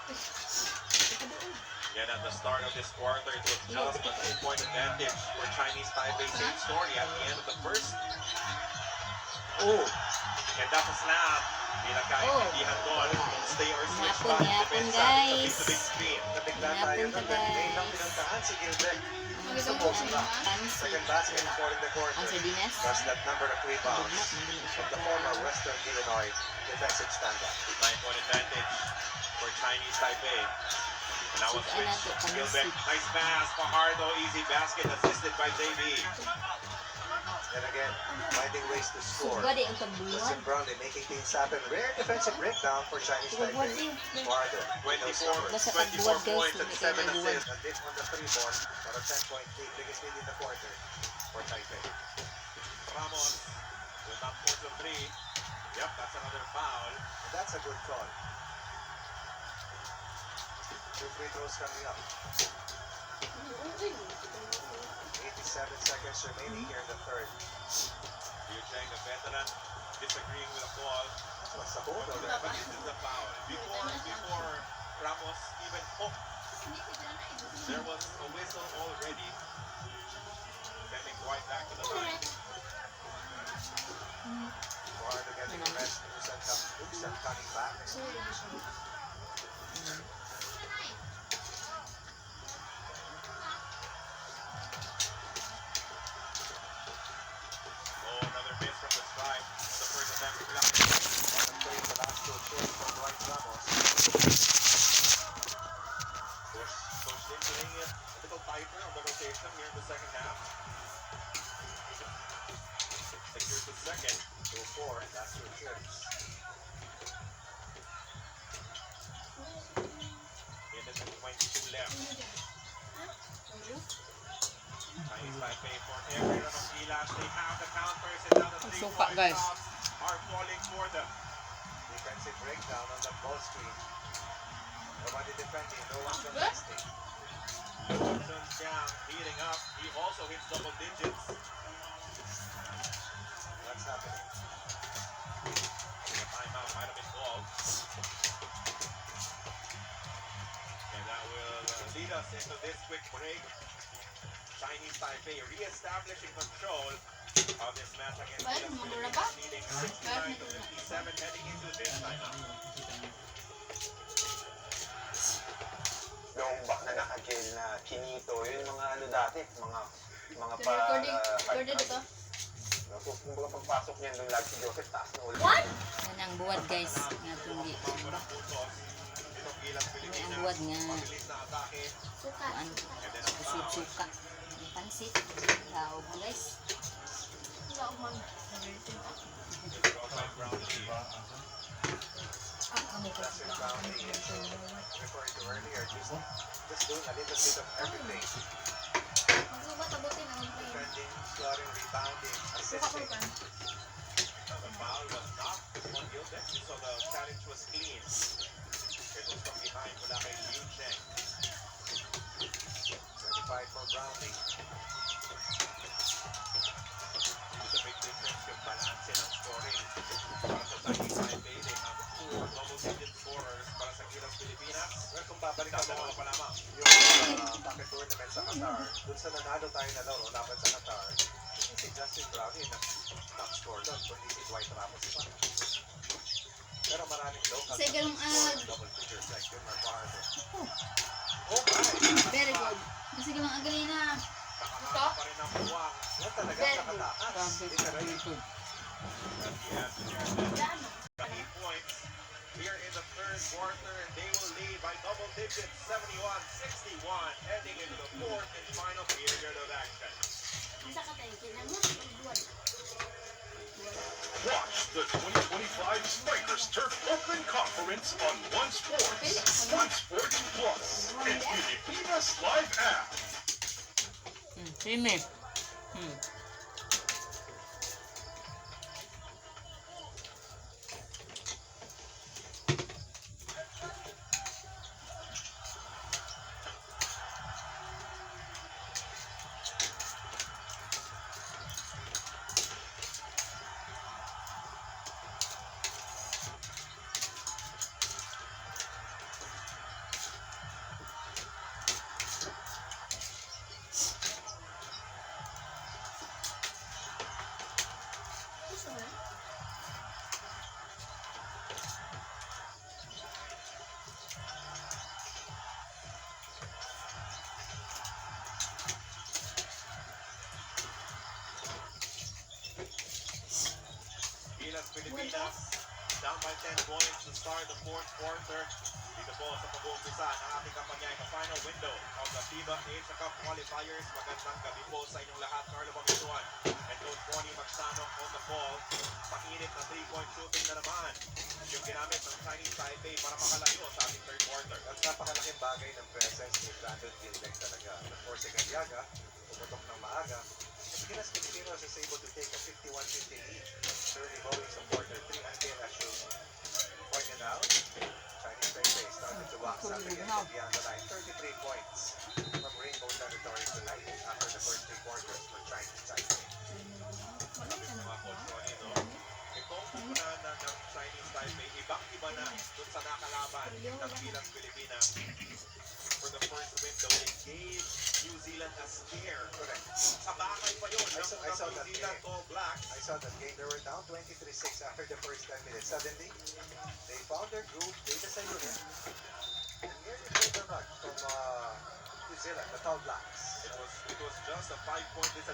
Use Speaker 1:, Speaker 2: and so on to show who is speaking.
Speaker 1: Again, at the start of this quarter, it was just a 2-point advantage for Chinese Taipei. Same story at the end of the first. Oh, and that's a slam. Hindi lang kaintindihan doon. Stay or switch back. Depensa. Tapos the big screen. Nabigla tayo doon. Ngayon lang pinantaan si Gilbert. Supposed na. Second basket for in the quarter. That's that number of rebounds from the former Western Illinois defensive standout. 9-point advantage for Chinese Taipei. And now a switch. Gilbert, nice pass. Fajardo, easy basket assisted by JB. And again, finding ways to score. Justin Brownlee making things happen. Rare defensive breakdown for Chinese Taipei. Fajardo, 24 points and 7 assists. And this on the 3-ball for a 10-point lead. Biggest lead in the quarter for Taipei. Ramos with that point of 3. Yep, that's another foul. And that's a good call. 2 free throws coming up. 87 seconds remaining here in the third. Liu Cheng, the veteran, disagreeing with the call. What's the hold on there? But this is the foul. Before Ramos even hooked, there was a whistle already. Sending White back to the line. Fajardo getting the rest. Usan coming back. Here in the second half. Secures the second. 2-4, and that's your trips. Minute and 22 left. Chinese Taipei for every run of Gilas. They have the counters and now the 3-point shots are falling for them. Defensive breakdown on the ball screen. Nobody defending, no one contesting. Johnson down, heating up. He also hits double digits. What's happening? The timeout might have been called. And that will lead us into this quick break. Chinese Taipei re-establishing control of this match against the Philippines, leading 69-57 heading into this timeout.
Speaker 2: Yung back na naka-jail na kinito, yun mga ano dati, mga
Speaker 3: Recorded ito.
Speaker 2: Kumbaga pagpasok niyan doon lagi si Joseph, taas na ulit.
Speaker 3: What?
Speaker 4: Yan ang buwad guys, nga tundi. Yan ang buwad nga. Kuan, suka. Ang pansit. Laog mo guys.
Speaker 3: Laog man.
Speaker 1: Referring to earlier, just doing a little bit of everything. Defending, scoring, rebounding, assisting. The foul was not on Gilbert, so the challenge was clean. It was from behind mula kay Liu Cheng. 25 for Brownlee. The big difference yung balance ng scoring. Para sa Chinese Taipei, they have 2 double-digit scorers. Para sa Gilas Pilipinas, well, kung babalik ka dalawa pa lamang. Yung packet tournament sa Qatar, dun sa nanalo tayo na laro, laban sa Qatar, hindi si Justin Brownlee na top score doon, kundi si Dwight Ramos pa. Pero maraming local double figures like Jun Marpardo. Okay.
Speaker 3: Very good. Kasi galang agali na.
Speaker 1: Nakakala pa rin ang buwang. Yan talaga nakataas. Hindi ka ready. At 8 points here in the third quarter, and they will lead by double digits, 71-61, heading into the fourth and final period of action.
Speaker 5: Watch the 2025 Strikers Turf Open Conference on One Sports, One Sports Plus, and Pilipinas Live app.
Speaker 4: Sime.
Speaker 1: Pilipinas. Down by 10 points to start the fourth quarter. Dito po sa pag-uumpisa ng ating kampanya sa final window of the FIBA Asia Cup qualifiers. Magandang gabi po sa inyong lahat. Carlo Bangisuan and Coach Bonnie Magsanok on the ball. Pakinit na 3-point shooting na naman yung ginamit ng Chinese Taipei para makalayo sa ating third quarter.
Speaker 2: At napakalaking bagay ng presence ni Brandon Gilbeck talaga. Of course, si Ganyaga, pumutok ng maaga. As Pinas Filipinos is able to take a 51-50 lead. Early going sa quarter 3 until, as you pointed out, Chinese Taipei started to wax up again from beyond the line. 33 points from Rainbow Territory tonight after the first 3 quarters for Chinese Taipei.
Speaker 1: Sabi ko mga Coach Bonnie, no? Itong pupunan ng Chinese Taipei, ibang-iba na dun sa nakalaban ng Pilas Pilipinas. For the first window, they gave New Zealand a scare.
Speaker 2: Correct.
Speaker 1: Sa bakay pa yun,
Speaker 2: I saw that
Speaker 1: New Zealand
Speaker 2: game.
Speaker 1: All Blacks.
Speaker 2: I saw that game. They were down 23-6 after the first 10 minutes. Suddenly, they found their groove, played as a unit, and nearly made the run from New Zealand, the Tall Blacks.
Speaker 1: It was just a 5-point disadvantage.